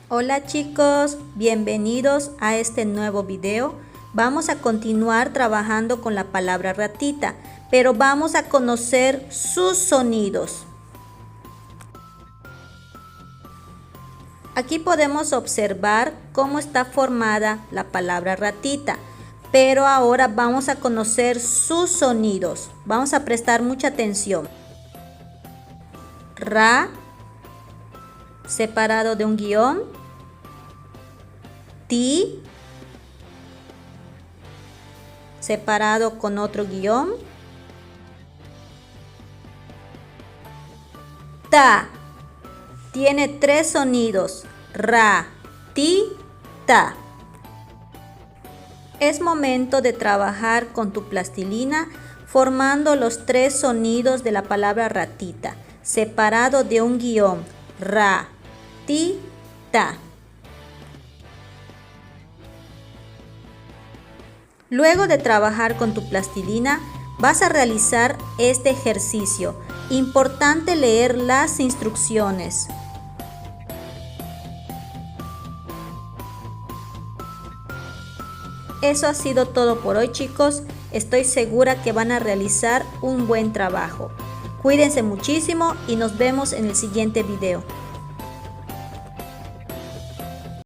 Hola chicos, bienvenidos a este nuevo video. Vamos a continuar trabajando con la palabra ratita, pero vamos a conocer sus sonidos. Aquí podemos observar cómo está formada la palabra ratita, pero ahora vamos a conocer sus sonidos. Vamos a prestar mucha atención. Ra, separado de un guión. Ti, separado con otro guión. Ta, tiene tres sonidos: ra, ti, ta. Es momento de trabajar con tu plastilina formando los tres sonidos de la palabra ratita, separado de un guión: ra, ti, ta. Luego de trabajar con tu plastilina, vas a realizar este ejercicio. Importante leer las instrucciones. Eso ha sido todo por hoy, chicos. Estoy segura que van a realizar un buen trabajo. Cuídense muchísimo y nos vemos en el siguiente video.